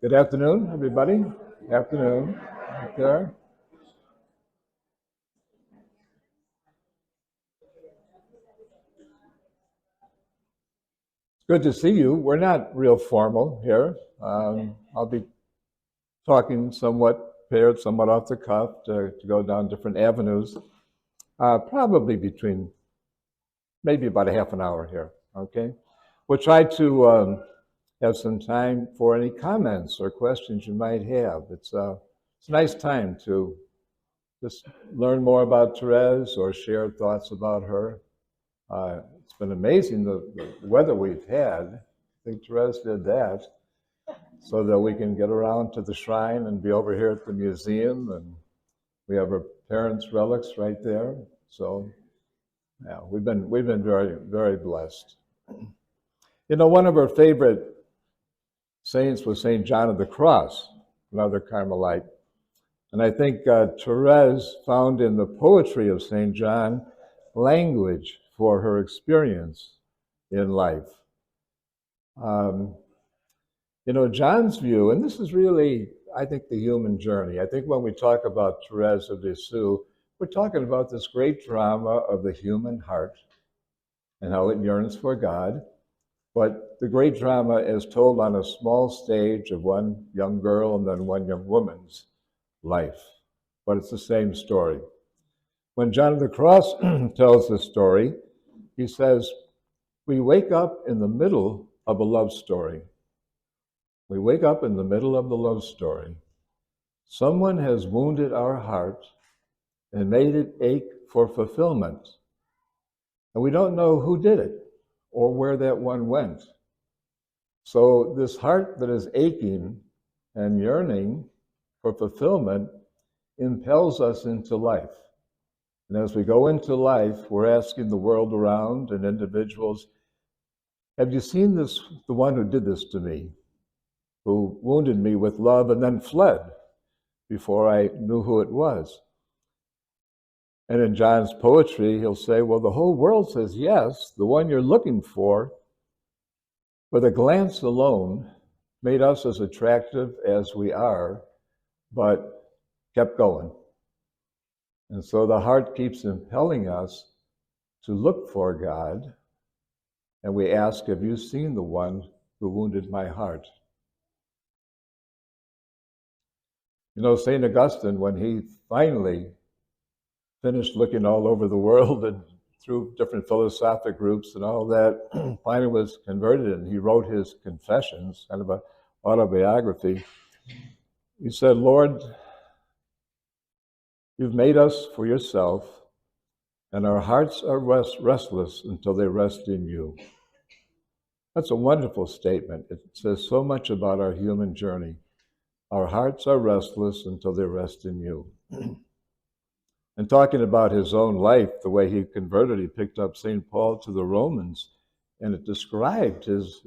Good afternoon, everybody. Afternoon. Right there. It's good to see you. We're not real formal here. I'll be talking somewhat paired, somewhat off the cuff to go down different avenues, probably between maybe about a half an hour here. Okay. We'll try to have some time for any comments or questions you might have. It's a nice time to just learn more about Therese or share thoughts about her. It's been amazing the weather we've had. I think Therese did that so that we can get around to the shrine and be over here at the museum, and we have her parents' relics right there. So yeah, we've been very very blessed. You know, one of her favorite saints was Saint John of the Cross, another Carmelite, and I think Therese found in the poetry of Saint John language for her experience in life. Um, you know, John's view, and this is really, I think, the human journey. I think when we talk about Therese of Lisieux, we're talking about this great drama of the human heart and how it yearns for God. But the great drama is told on a small stage of one young girl and then one young woman's life. But it's the same story. When John of the Cross tells this story, he says, we wake up in the middle of a love story. We wake up in the middle of the love story. Someone has wounded our heart and made it ache for fulfillment. And we don't know who did it or where that one went. So this heart that is aching and yearning for fulfillment impels us into life. And as we go into life, we're asking the world around and individuals, have you seen this, the one who did this to me, who wounded me with love and then fled before I knew who it was? And in John's poetry, he'll say, well, the whole world says yes, the one you're looking for, with a glance alone, made us as attractive as we are, but kept going. And so the heart keeps impelling us to look for God, and we ask, have you seen the one who wounded my heart? You know, St. Augustine, when he finally finished looking all over the world and through different philosophic groups and all that, finally was converted, and he wrote his Confessions, kind of an autobiography. He said, Lord, you've made us for yourself, and our hearts are restless until they rest in you. That's a wonderful statement. It says so much about our human journey. Our hearts are restless until they rest in you. And talking about his own life, the way he converted, he picked up St. Paul to the Romans, and it described his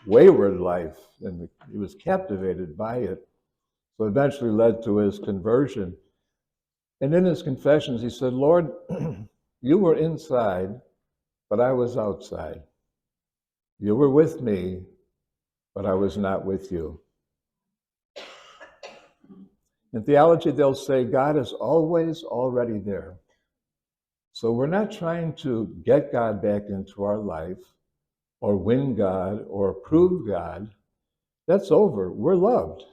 wayward life, and he was captivated by it. So eventually led to his conversion. And in his confessions, he said, Lord, you were inside, but I was outside. You were with me, but I was not with you. In theology, they'll say God is always already there. So we're not trying to get God back into our life or win God or prove God. That's over. We're loved.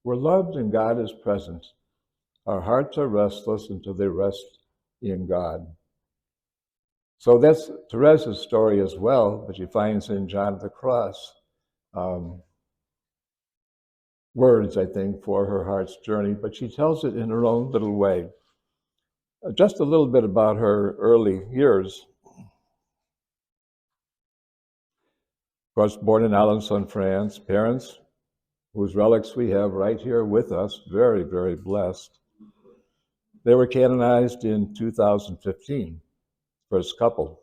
We're loved and God is present. Our hearts are restless until they rest in God. So that's Therese's story as well, but she finds in John of the Cross words, I think, for her heart's journey, but she tells it in her own little way. Just a little bit about her early years. Of course, born in Alençon, France, parents whose relics we have right here with us, very, very blessed. They were canonized in 2015, first couple.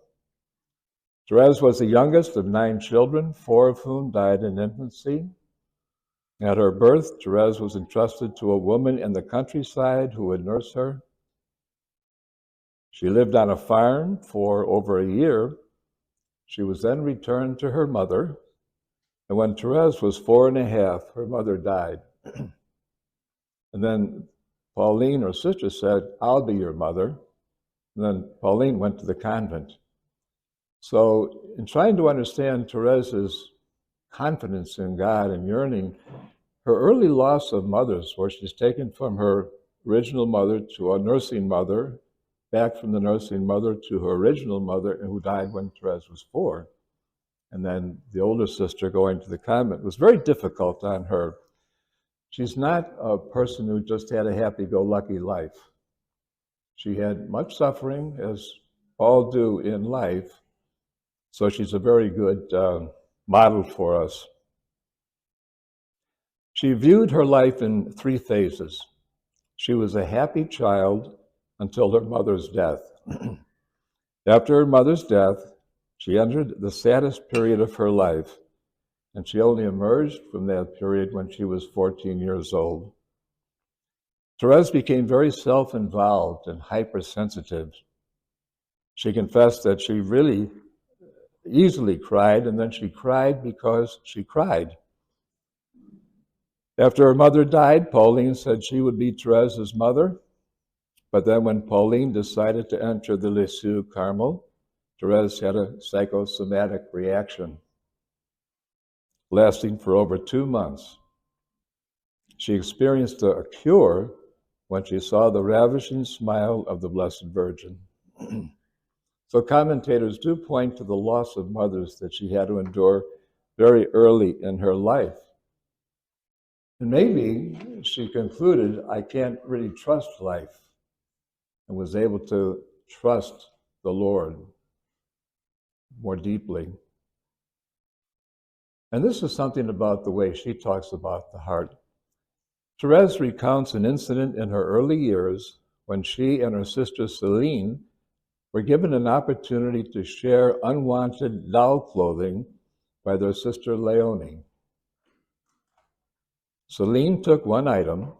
Therese was the youngest of 9 children, 4 of whom died in infancy. At her birth, Therese was entrusted to a woman in the countryside who would nurse her. She lived on a farm for over a year. She was then returned to her mother, And when Therese was 4.5, her mother died. And then Pauline, her sister, said, I'll be your mother. And then Pauline went to the convent. So in trying to understand Therese's confidence in God and yearning, her early loss of mothers, where she's taken from her original mother to a nursing mother, back from the nursing mother to her original mother, who died when Therese was 4, and then the older sister going to the convent, was very difficult on her. She's not a person who just had a happy-go-lucky life. She had much suffering, as all do in life, so she's a very good model for us. She viewed her life in 3 phases. She was a happy child until her mother's death. After her mother's death, she entered the saddest period of her life, and she only emerged from that period when she was 14 years old. Therese became very self-involved and hypersensitive. She confessed that she really easily cried, and then she cried because she cried. After her mother died, Pauline said she would be Therese's mother, but then when Pauline decided to enter the Lisieux Carmel, Therese had a psychosomatic reaction, lasting for over 2 months. She experienced a cure when she saw the ravishing smile of the Blessed Virgin. So commentators do point to the loss of mothers that she had to endure very early in her life. And maybe she concluded, I can't really trust life, and was able to trust the Lord more deeply. And this is something about the way she talks about the heart. Therese recounts an incident in her early years when she and her sister Celine were given an opportunity to share unwanted doll clothing by their sister Léonie. Celine took one item.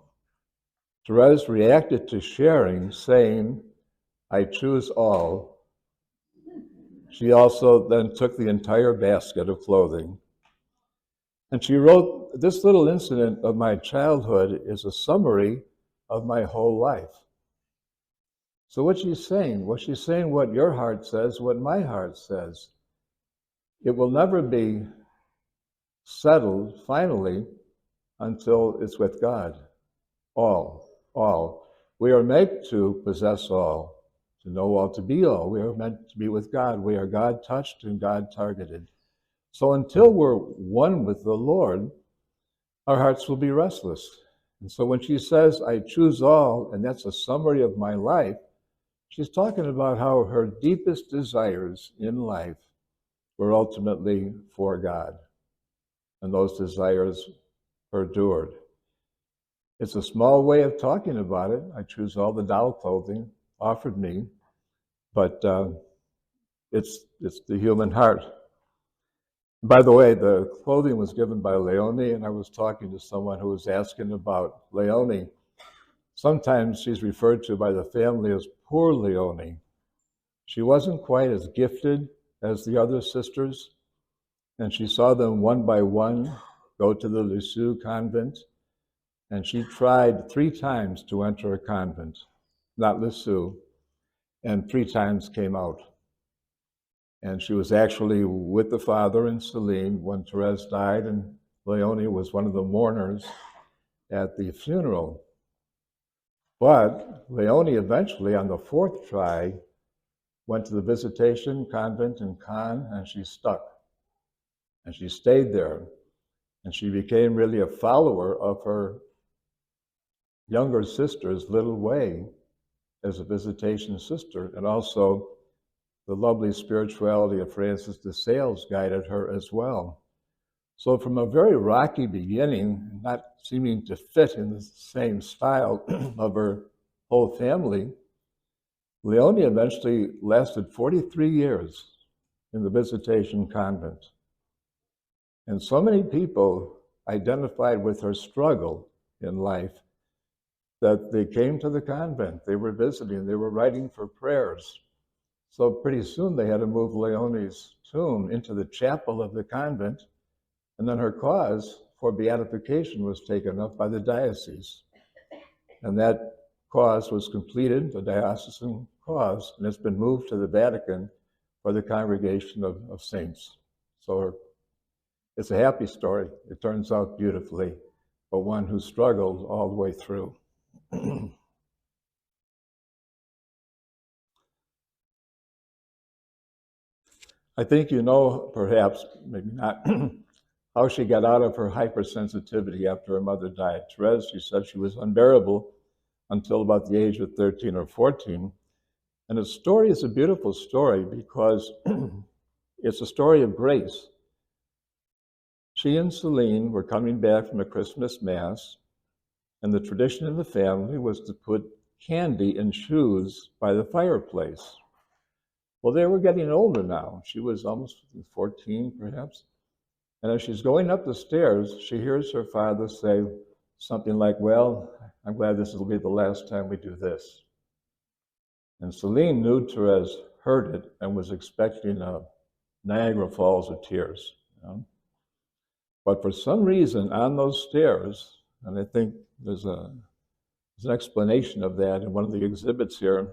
Therese reacted to sharing, saying, I choose all. She also then took the entire basket of clothing. And she wrote, this little incident of my childhood is a summary of my whole life. So what she's saying? Well, she's saying what your heart says, what my heart says. It will never be settled finally until it's with God. All. We are made to possess all, to know all, to be all. We are meant to be with God. We are God-touched and God-targeted. So until we're one with the Lord, our hearts will be restless. And so when she says, I choose all, and that's a summary of my life, she's talking about how her deepest desires in life were ultimately for God. And those desires perdured. It's a small way of talking about it. I choose all the doll clothing offered me, but it's the human heart. By the way, the clothing was given by Léonie, and I was talking to someone who was asking about Léonie. Sometimes she's referred to by the family as poor Léonie. She wasn't quite as gifted as the other sisters, and she saw them one by one go to the Lisieux convent, and she tried 3 times to enter a convent, not Lisieux, and 3 times came out. And she was actually with the father and Celine when Therese died, and Léonie was one of the mourners at the funeral. But Léonie eventually, on the 4th try, went to the Visitation Convent in Cannes, and she stuck. And she stayed there. And she became really a follower of her younger sister's little way as a visitation sister, and also the lovely spirituality of Francis de Sales guided her as well. So from a very rocky beginning, not seeming to fit in the same style of her whole family, Léonie eventually lasted 43 years in the Visitation Convent. And so many people identified with her struggle in life that they came to the convent, they were visiting, they were writing for prayers. So pretty soon they had to move Léonie's tomb into the chapel of the convent, And then her cause for beatification was taken up by the diocese. And that cause was completed, the diocesan cause, and it's been moved to the Vatican for the Congregation of Saints. So it's a happy story. It turns out beautifully, but one who struggled all the way through. I think you know, perhaps, maybe not, how she got out of her hypersensitivity after her mother died. Therese, she said she was unbearable until about the age of 13 or 14. And the story is a beautiful story because it's a story of grace. She and Celine were coming back from a Christmas Mass, and the tradition in the family was to put candy in shoes by the fireplace. Well, they were getting older now. She was almost 14, perhaps. And as she's going up the stairs, she hears her father say something like, well, I'm glad this will be the last time we do this. And Celine knew Therese heard it and was expecting a Niagara Falls of tears. You know? But for some reason on those stairs, and I think there's an explanation of that in one of the exhibits here,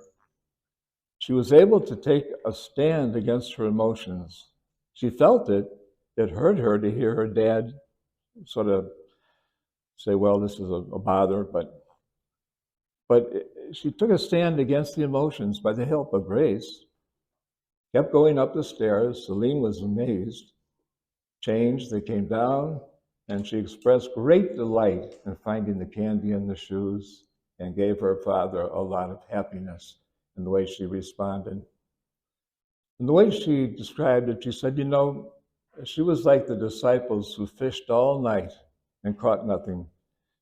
she was able to take a stand against her emotions. She felt it. It hurt her to hear her dad sort of say, well, this is a bother, but she took a stand against the emotions by the help of grace, kept going up the stairs. Celine was amazed, changed, they came down, and she expressed great delight in finding the candy in the shoes and gave her father a lot of happiness in the way she responded. And the way she described it, she said, you know, she was like the disciples who fished all night and caught nothing.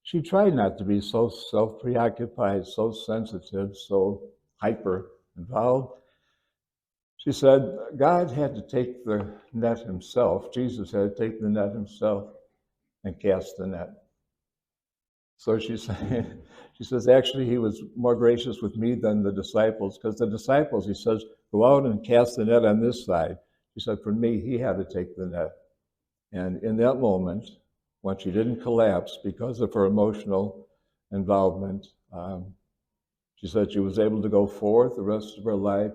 She tried not to be so self-preoccupied, so sensitive, so hyper-involved. She said, God had to take the net himself. Jesus had to take the net himself and cast the net. So she says, actually, he was more gracious with me than the disciples, because the disciples, he says, go out and cast the net on this side. She said, for me, he had to take the net. And in that moment, when she didn't collapse because of her emotional involvement, she said she was able to go forth the rest of her life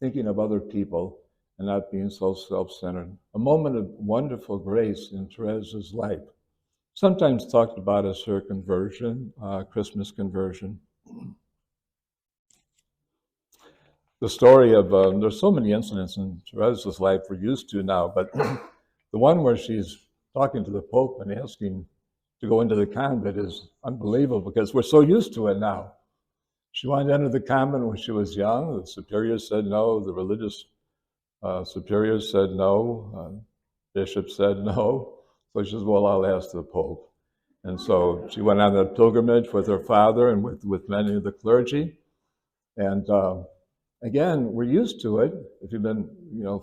thinking of other people and not being so self-centered. A moment of wonderful grace in Therese's life. Sometimes talked about as her conversion, Christmas conversion. The story of, there's so many incidents in Therese's life we're used to now, but the one where she's talking to the Pope and asking to go into the convent is unbelievable because we're so used to it now. She wanted to enter the convent when she was young. The superiors said no. The religious superiors said no. Bishop said no. So she says, well, I'll ask the Pope. And so she went on a pilgrimage with her father and with many of the clergy. And again, we're used to it if you've been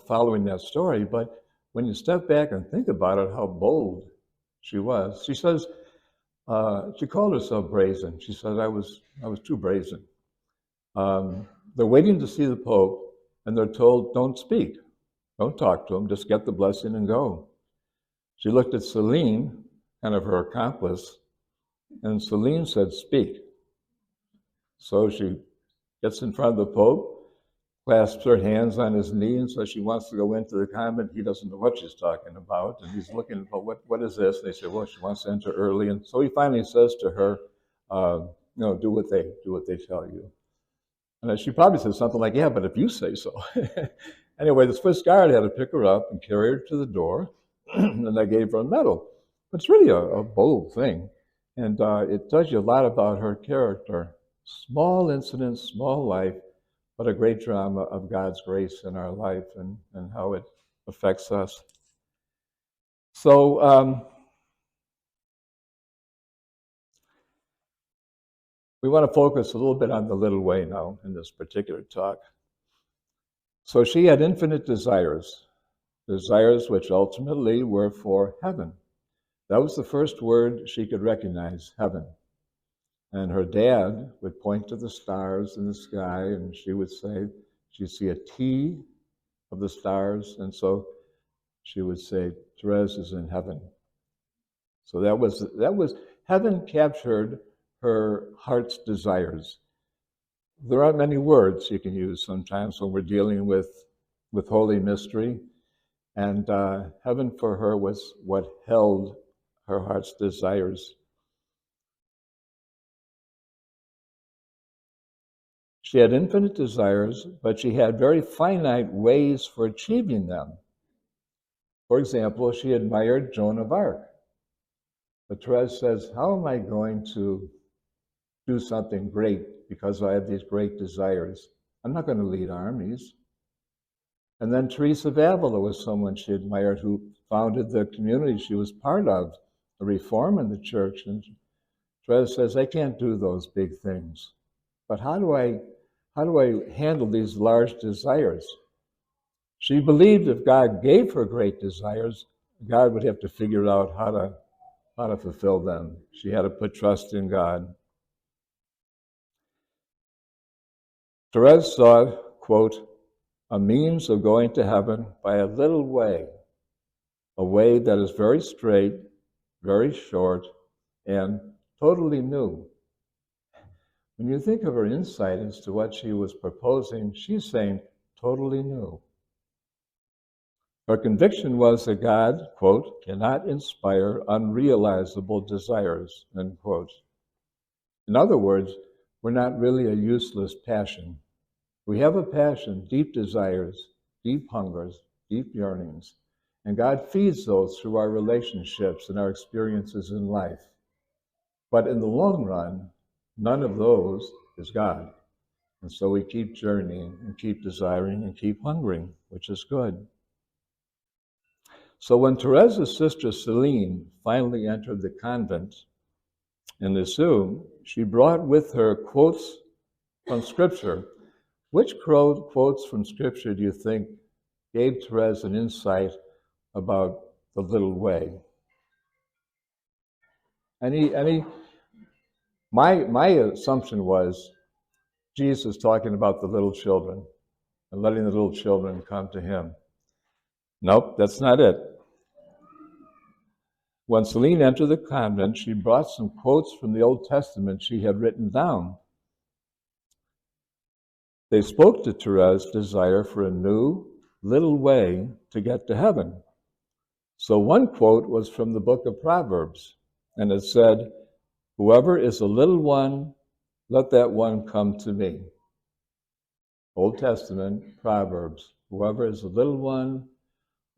following that story. But when you step back and think about it, how bold she was. She says, she called herself brazen. She said, I was too brazen. They're waiting to see the Pope, and they're told, don't speak. Don't talk to him. Just get the blessing and go. She looked at Celine, kind of her accomplice, and Celine said, speak. So she gets in front of the Pope, clasps her hands on his knee, and says she wants to go into the convent. He doesn't know what she's talking about, and he's looking for what is this? And they say, well, she wants to enter early. And so he finally says to her, do what they tell you. And she probably said something like, yeah, but if you say so. Anyway, the Swiss Guard had to pick her up and carry her to the door, and they gave her a medal. But it's really a bold thing, and it tells you a lot about her character. Small incidents, small life, but a great drama of God's grace in our life and how it affects us. So we want to focus a little bit on the little way now in this particular talk. So she had infinite desires which ultimately were for heaven. That was the first word she could recognize, heaven. And her dad would point to the stars in the sky, and she would say, she'd see a T of the stars, and so she would say, Therese is in heaven. So that was heaven captured her heart's desires. There aren't many words you can use sometimes when we're dealing with holy mystery, and heaven for her was what held her heart's desires. She had infinite desires, but she had very finite ways for achieving them. For example, she admired Joan of Arc. But Therese says, how am I going to do something great because I have these great desires? I'm not going to lead armies. And then Therese of Avila was someone she admired who founded the community she was part of, a reform in the church. And Therese says, I can't do those big things. But how do I handle these large desires? She believed if God gave her great desires, God would have to figure out how to fulfill them. She had to put trust in God. Therese saw, quote, a means of going to heaven by a little way, a way that is very straight, very short, and totally new. When you think of her insight as to what she was proposing, she's saying totally new. Her conviction was that God, quote, cannot inspire unrealizable desires, end quote. In other words, we're not really a useless passion. We have a passion, deep desires, deep hungers, deep yearnings, and God feeds those through our relationships and our experiences in life. But in the long run, none of those is God. And so we keep journeying and keep desiring and keep hungering, which is good. So when Therese's sister Celine finally entered the convent in Lisieux, she brought with her quotes from Scripture. Which quotes from Scripture do you think gave Therese an insight about the little way? My assumption was Jesus talking about the little children and letting the little children come to him. Nope, that's not it. When Celine entered the convent, she brought some quotes from the Old Testament she had written down. They spoke to Therese's desire for a new, little way to get to heaven. So one quote was from the book of Proverbs, and it said, whoever is a little one, let that one come to me. Old Testament, Proverbs, whoever is a little one,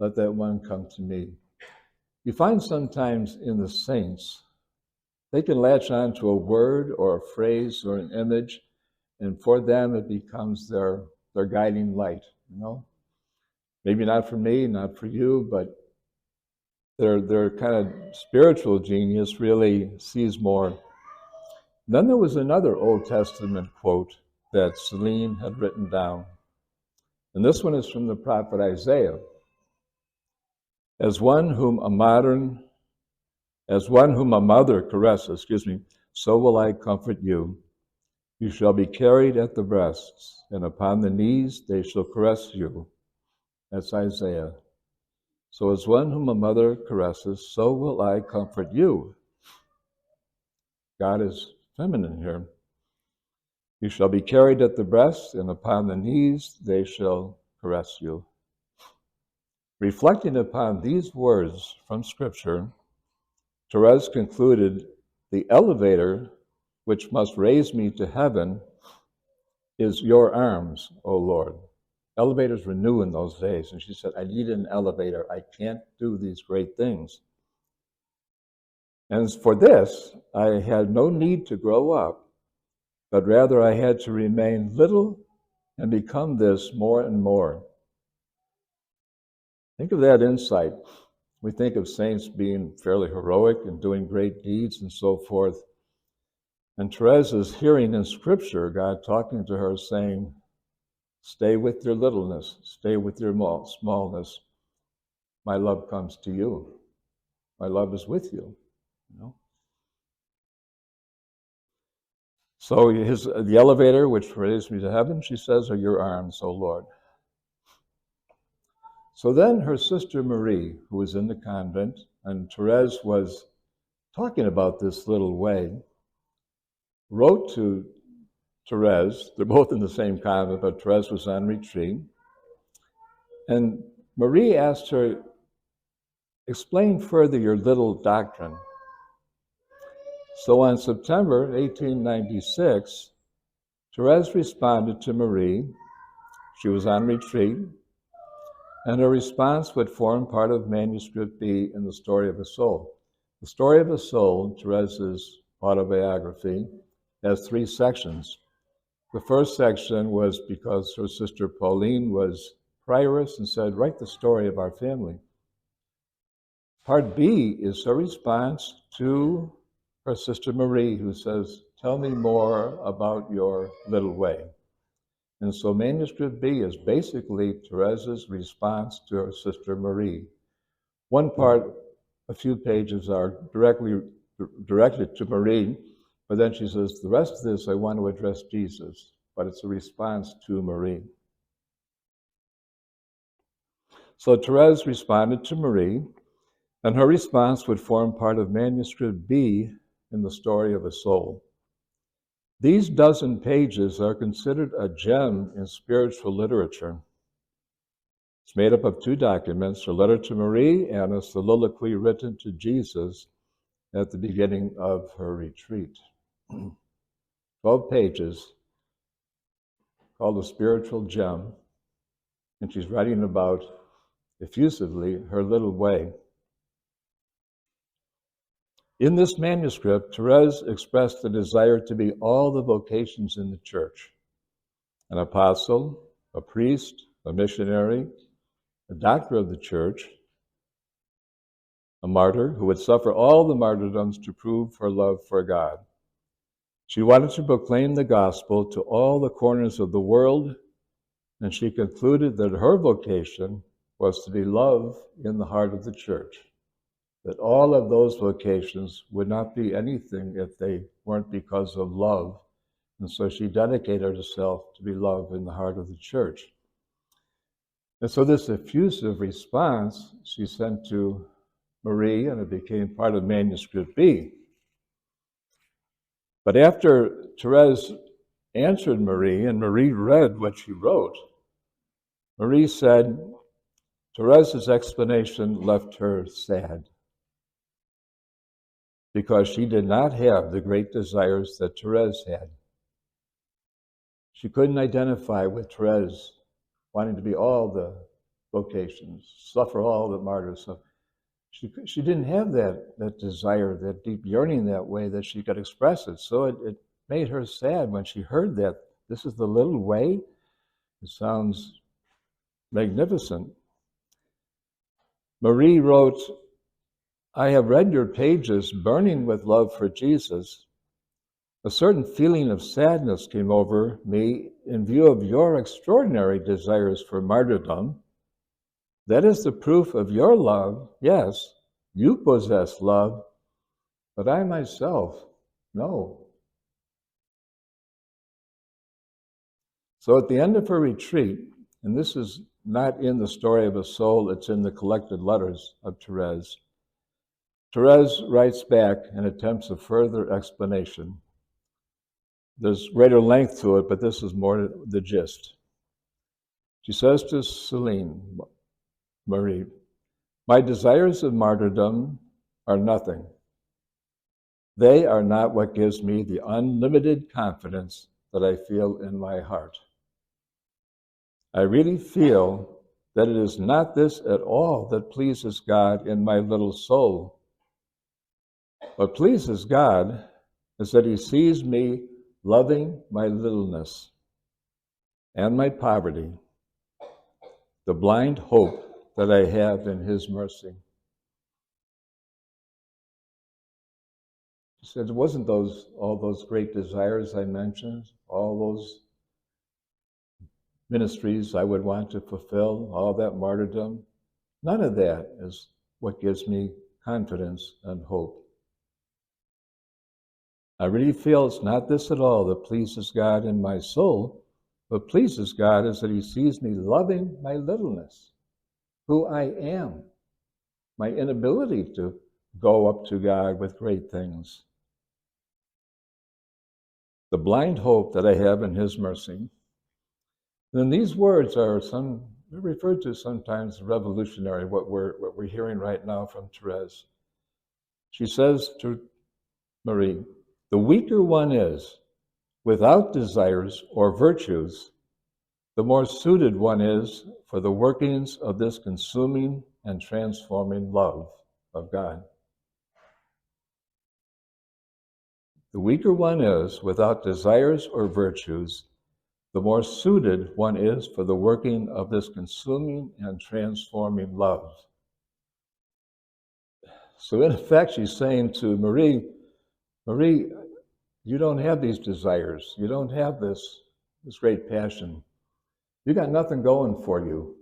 let that one come to me. You find sometimes in the saints, they can latch on to a word or a phrase or an image, and for them it becomes their guiding light, you know? Maybe not for me, not for you, but their kind of spiritual genius really sees more. Then there was another Old Testament quote that Celine had written down. And this one is from the prophet Isaiah. As one whom a mother caresses, so will I comfort you. You shall be carried at the breasts, and upon the knees they shall caress you. That's Isaiah. So as one whom a mother caresses, so will I comfort you. God is feminine here. You shall be carried at the breast, and upon the knees they shall caress you. Reflecting upon these words from Scripture, Therese concluded, the elevator which must raise me to heaven is your arms, O Lord. Elevators were new in those days, and she said, I need an elevator. I can't do these great things. And for this, I had no need to grow up, but rather I had to remain little and become this more and more. Think of that insight. We think of saints being fairly heroic and doing great deeds and so forth. And Therese is hearing in Scripture God talking to her saying, stay with your littleness, stay with your smallness. My love comes to you. My love is with you. You know? So the elevator which raised me to heaven, she says, are your arms, O Lord. So then her sister Marie, who was in the convent, and Therese was talking about this little way, wrote to Therese. They're both in the same convent, but Therese was on retreat. And Marie asked her, explain further your little doctrine. So on September 1896, Therese responded to Marie. She was on retreat, and her response would form part of Manuscript B in The Story of a Soul. The Story of a Soul, Therese's autobiography, has 3 sections. The first section was because her sister Pauline was prioress and said, write the story of our family. Part B is her response to her sister Marie, who says, tell me more about your little way. And so Manuscript B is basically Therese's response to her sister Marie. One part, a few pages are directed to Marie, but then she says, the rest of this I want to address Jesus, but it's a response to Marie. So Therese responded to Marie, and her response would form part of Manuscript B in The Story of a Soul. These dozen pages are considered a gem in spiritual literature. It's made up of 2 documents, a letter to Marie and a soliloquy written to Jesus at the beginning of her retreat. 12 pages, called a spiritual gem, and she's writing about, effusively, her little way. In this manuscript, Therese expressed the desire to be all the vocations in the church: an apostle, a priest, a missionary, a doctor of the church, a martyr who would suffer all the martyrdoms to prove her love for God. She wanted to proclaim the gospel to all the corners of the world, and she concluded that her vocation was to be love in the heart of the church, that all of those vocations would not be anything if they weren't because of love. And so she dedicated herself to be love in the heart of the church. And so this effusive response she sent to Marie, and it became part of Manuscript B. But after Therese answered Marie, and Marie read what she wrote, Marie said, Therese's explanation left her sad, because she did not have the great desires that Therese had. She couldn't identify with Therese wanting to be all the vocations, suffer all the martyrs. So she didn't have that desire, that deep yearning that way that she could express it. So it made her sad when she heard that. This is the little way. It sounds magnificent. Marie wrote, I have read your pages burning with love for Jesus. A certain feeling of sadness came over me in view of your extraordinary desires for martyrdom. That is the proof of your love. Yes, you possess love, but I myself, no. So at the end of her retreat, and this is not in the Story of a Soul, it's in the collected letters of Therese, Therese writes back and attempts a further explanation. There's greater length to it, but this is more the gist. She says to Celine, Marie, my desires of martyrdom are nothing. They are not what gives me the unlimited confidence that I feel in my heart. I really feel that it is not this at all that pleases God in my little soul. What pleases God is that he sees me loving my littleness and my poverty, the blind hope that I have in his mercy. She said, it wasn't all those great desires I mentioned, all those ministries I would want to fulfill, all that martyrdom. None of that is what gives me confidence and hope. I really feel it's not this at all that pleases God in my soul. What pleases God is that he sees me loving my littleness, who I am, my inability to go up to God with great things. The blind hope that I have in his mercy. And these words are they're referred to sometimes as revolutionary, what we're hearing right now from Therese. She says to Marie, the weaker one is, without desires or virtues, the more suited one is for the workings of this consuming and transforming love of God. The weaker one is, without desires or virtues, the more suited one is for the working of this consuming and transforming love. So in effect, she's saying to Marie, you don't have these desires. You don't have this great passion. You got nothing going for you.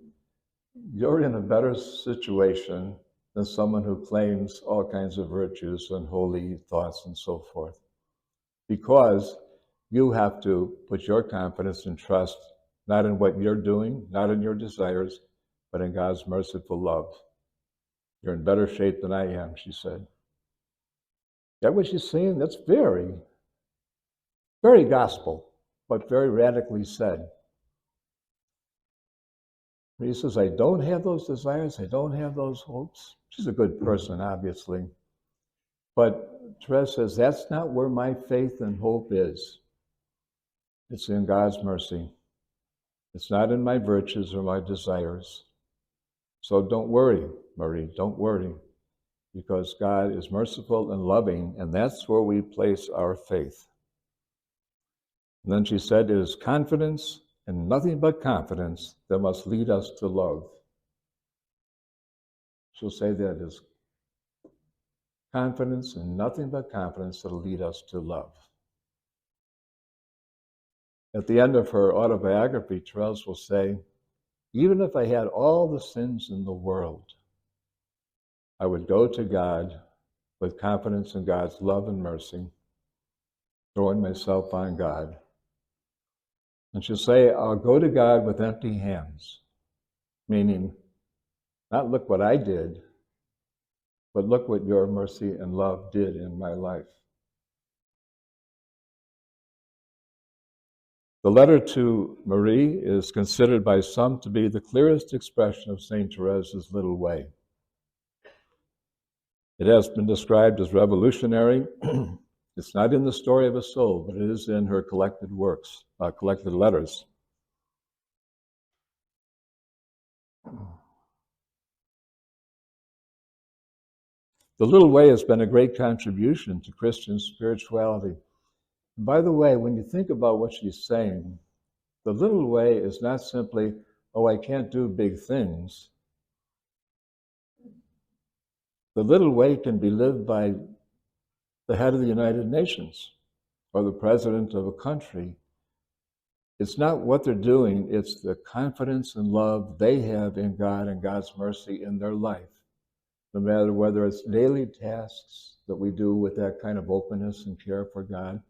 You're in a better situation than someone who claims all kinds of virtues and holy thoughts and so forth. Because you have to put your confidence and trust not in what you're doing, not in your desires, but in God's merciful love. You're in better shape than I am, she said. That what she's saying? That's very, very gospel, but very radically said. He says, I don't have those desires, I don't have those hopes. She's a good person, obviously. But Therese says, that's not where my faith and hope is. It's in God's mercy. It's not in my virtues or my desires. So don't worry, Marie, don't worry, because God is merciful and loving, and that's where we place our faith. And then she said, it is confidence and nothing but confidence that must lead us to love. She'll say that is confidence and nothing but confidence that will lead us to love. At the end of her autobiography, Therese will say, even if I had all the sins in the world, I would go to God with confidence in God's love and mercy, throwing myself on God. And she'll say, I'll go to God with empty hands, meaning not look what I did, but look what your mercy and love did in my life. The letter to Marie is considered by some to be the clearest expression of St. Therese's little way. It has been described as revolutionary. It's not in the story of a soul, but it is in her collected works, collected letters. The little way has been a great contribution to Christian spirituality. And by the way, when you think about what she's saying, the little way is not simply, oh, I can't do big things. The little way can be lived by the head of the United Nations or the president of a country. It's not what they're doing, it's the confidence and love they have in God and God's mercy in their life. No matter whether it's daily tasks that we do with that kind of openness and care for God,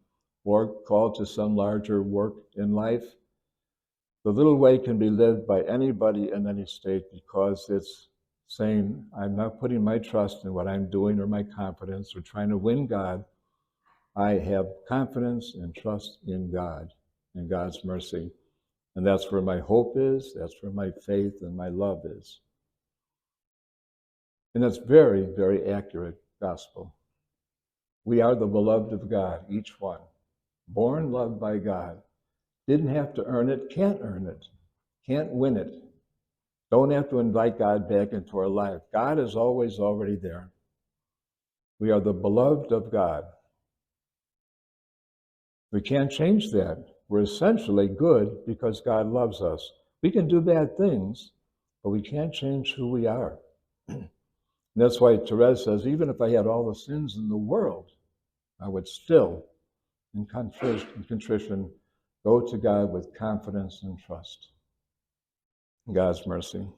or called to some larger work in life, the little way can be lived by anybody in any state because it's saying, I'm not putting my trust in what I'm doing or my confidence or trying to win God. I have confidence and trust in God and God's mercy. And that's where my hope is, that's where my faith and my love is. And that's very, very accurate gospel. We are the beloved of God, each one. Born loved by God. Didn't have to earn it, can't earn it, can't win it. Don't have to invite God back into our life. God is always already there. We are the beloved of God. We can't change that. We're essentially good because God loves us. We can do bad things, but we can't change who we are. And that's why Therese says, even if I had all the sins in the world, I would still, in contrition, go to God with confidence and trust in God's mercy.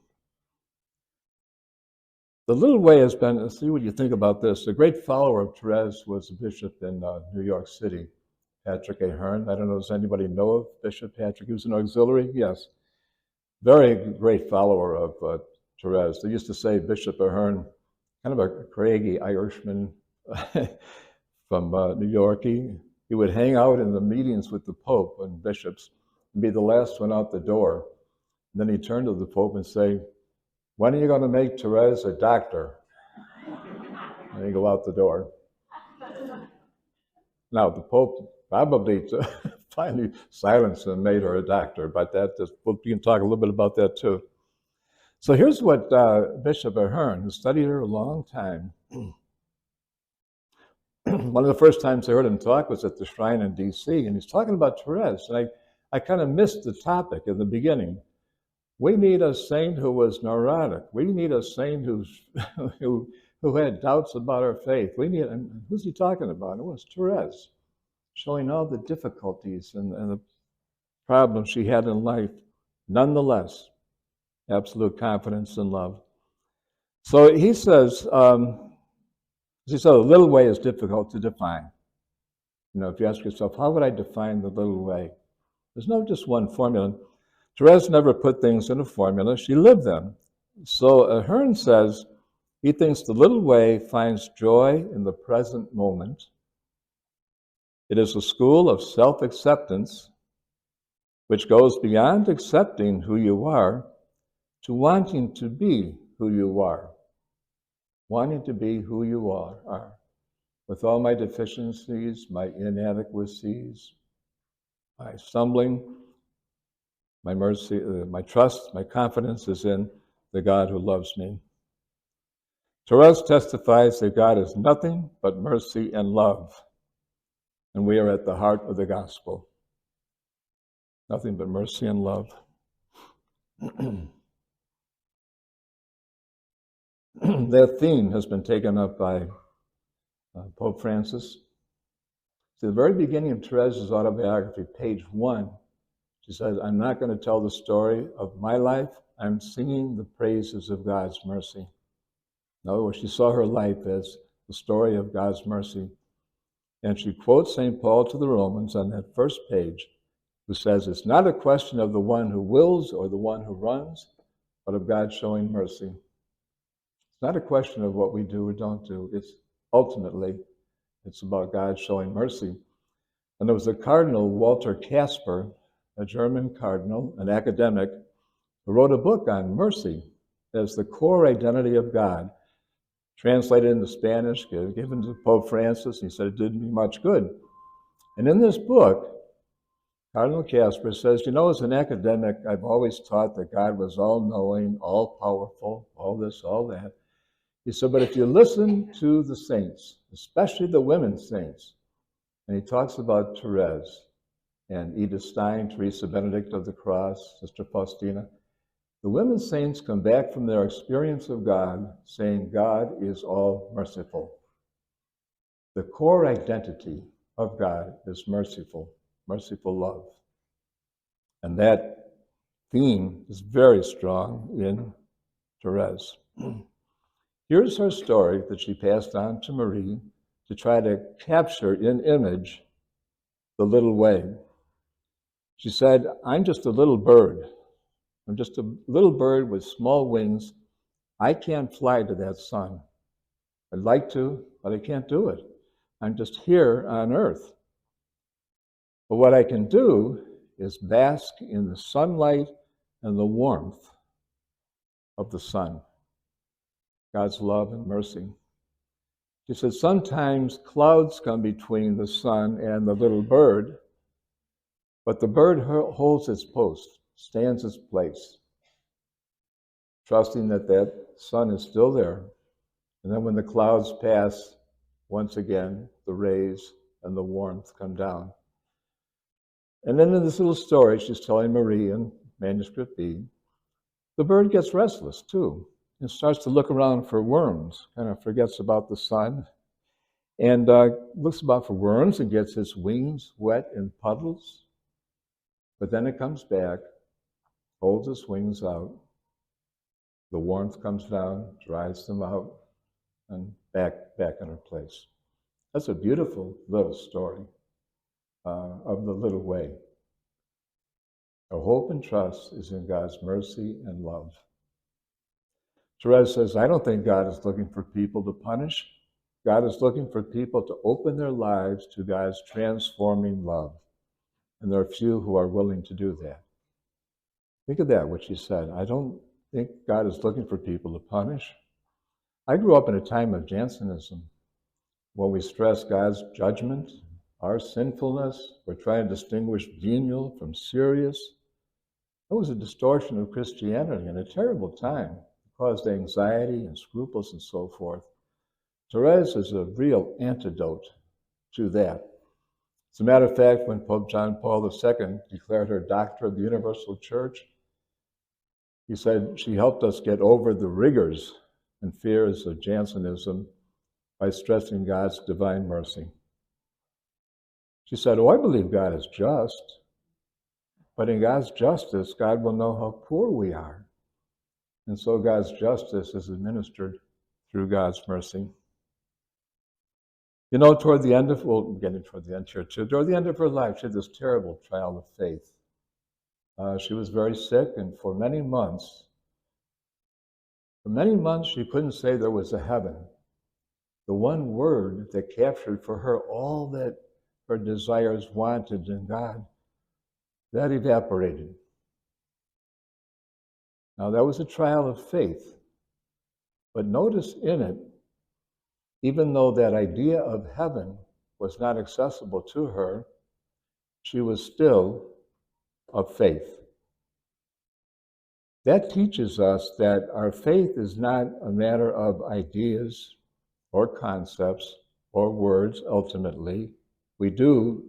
The little way has been, let's see what you think about this. A great follower of Therese was a bishop in New York City, Patrick Ahern. I don't know, does anybody know of Bishop Patrick? He was an auxiliary? Yes. Very great follower of Therese. They used to say Bishop Ahern kind of a craggy Irishman from New York. He would hang out in the meetings with the Pope and bishops and be the last one out the door. And then he'd turn to the Pope and say, "When are you going to make Therese a doctor?" And he'd go out the door. Now, the Pope probably finally silenced and made her a doctor, but we can talk a little bit about that too. So here's what Bishop Ahern, who studied her a long time, one of the first times I heard him talk was at the shrine in D.C., and he's talking about Therese. And I kind of missed the topic in the beginning. We need a saint who was neurotic. We need a saint who had doubts about her faith. And who's he talking about? It was Therese, showing all the difficulties and the problems she had in life. Nonetheless, absolute confidence and love. So he says, the little way is difficult to define. You know, if you ask yourself, how would I define the little way? There's no just one formula. Therese never put things in a formula. She lived them. So Ahern says he thinks the little way finds joy in the present moment. It is a school of self-acceptance which goes beyond accepting who you are to wanting to be who you are. Wanting to be who you are. With all my deficiencies, my inadequacies, my stumbling, my mercy, my trust, my confidence is in the God who loves me. Therese testifies that God is nothing but mercy and love, and we are at the heart of the gospel. Nothing but mercy and love. That theme has been taken up by Pope Francis. To the very beginning of Therese's autobiography, page 1, she says, "I'm not going to tell the story of my life. I'm singing the praises of God's mercy." In other words, she saw her life as the story of God's mercy. And she quotes St. Paul to the Romans on that first page, who says, "It's not a question of the one who wills or the one who runs, but of God showing mercy." It's not a question of what we do or don't do. It's about God showing mercy. And there was a Cardinal, Walter Casper, a German cardinal, an academic, who wrote a book on mercy as the core identity of God, translated into Spanish, given to Pope Francis. He said it didn't do much good. And in this book, Cardinal Casper says, you know, as an academic, I've always taught that God was all-knowing, all-powerful, all this, all that. He said, but if you listen to the saints, especially the women saints, and he talks about Therese and Edith Stein, Therese of Benedict of the Cross, Sister Faustina, the women saints come back from their experience of God saying God is all merciful. The core identity of God is merciful, merciful love. And that theme is very strong in Therese. Here's her story that she passed on to Marie to try to capture in image the little way. She said, I'm just a little bird. I'm just a little bird with small wings. I can't fly to that sun. I'd like to, but I can't do it. I'm just here on earth. But what I can do is bask in the sunlight and the warmth of the sun, God's love and mercy. She said, sometimes clouds come between the sun and the little bird, but the bird holds its post, stands its place, trusting that that sun is still there. And then when the clouds pass, once again, the rays and the warmth come down. And then in this little story she's telling Marie in Manuscript B, the bird gets restless too and starts to look around for worms, kind of forgets about the sun, and looks about for worms and gets its wings wet in puddles. But then it comes back, holds its wings out, the warmth comes down, dries them out, and back in her place. That's a beautiful little story of the little way. Our hope and trust is in God's mercy and love. Therese says, I don't think God is looking for people to punish. God is looking for people to open their lives to God's transforming love. And there are few who are willing to do that. Think of that, what she said. I don't think God is looking for people to punish. I grew up in a time of Jansenism, when we stress God's judgment, our sinfulness. We're trying to distinguish venial from serious. It was a distortion of Christianity and a terrible time. It caused anxiety and scruples and so forth. Therese is a real antidote to that. As a matter of fact, when Pope John Paul II declared her Doctor of the Universal Church, he said she helped us get over the rigors and fears of Jansenism by stressing God's divine mercy. She said, I believe God is just, but in God's justice, God will know how poor we are. And so God's justice is administered through God's mercy. You know, toward the end of, we're getting toward the end here too, toward the end of her life, she had this terrible trial of faith. She was very sick, and for many months, she couldn't say there was a heaven. The one word that captured for her all that her desires wanted in God, that evaporated. Now, that was a trial of faith. But notice in it, even though that idea of heaven was not accessible to her, she was still of faith. That teaches us that our faith is not a matter of ideas or concepts or words ultimately. We do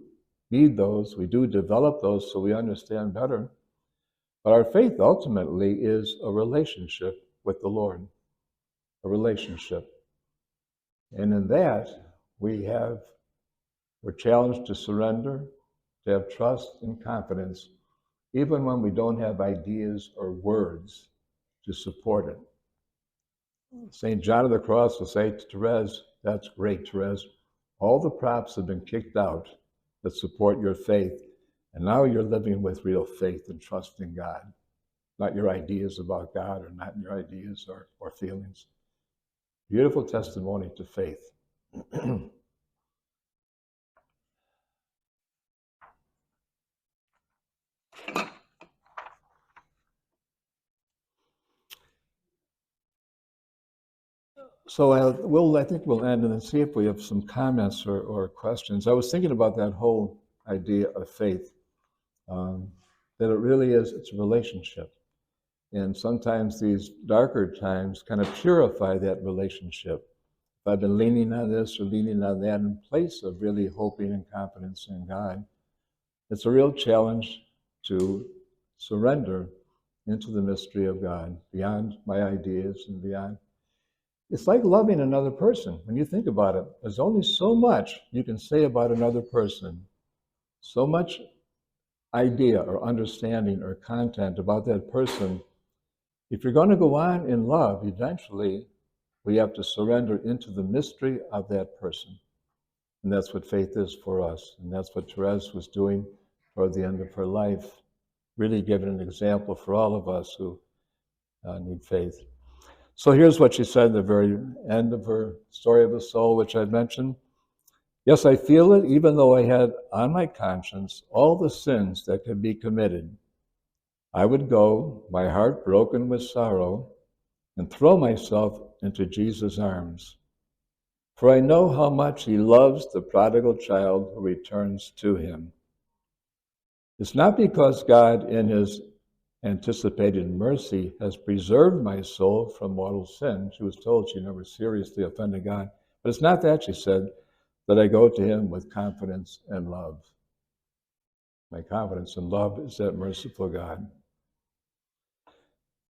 need those, we do develop those so we understand better. But our faith ultimately is a relationship with the Lord, a relationship. And in that, we're challenged to surrender, to have trust and confidence, even when we don't have ideas or words to support it. St. John of the Cross will say to Therese, that's great, Therese. All the props have been kicked out that support your faith, and now you're living with real faith and trust in God, not your ideas about God or not your ideas or feelings. Beautiful testimony to faith. So I think we'll end and then see if we have some comments or questions. I was thinking about that whole idea of faith, that it really is, it's a relationship. And sometimes these darker times kind of purify that relationship. If I've been leaning on this or leaning on that in place of really hoping and confidence in God, it's a real challenge to surrender into the mystery of God, beyond my ideas and beyond. It's like loving another person. When you think about it, there's only so much you can say about another person, so much idea or understanding or content about that person. If you're going to go on in love, eventually we have to surrender into the mystery of that person. And that's what faith is for us. And that's what Therese was doing toward the end of her life, really giving an example for all of us who need faith. So here's what she said at the very end of her story of the soul, which I mentioned. Yes, I feel it, even though I had on my conscience all the sins that could be committed. I would go, my heart broken with sorrow, and throw myself into Jesus' arms. For I know how much he loves the prodigal child who returns to him. It's not because God, in his anticipated mercy, has preserved my soul from mortal sin. She was told she never seriously offended God. But it's not that, she said, that I go to him with confidence and love. My confidence and love is that merciful God.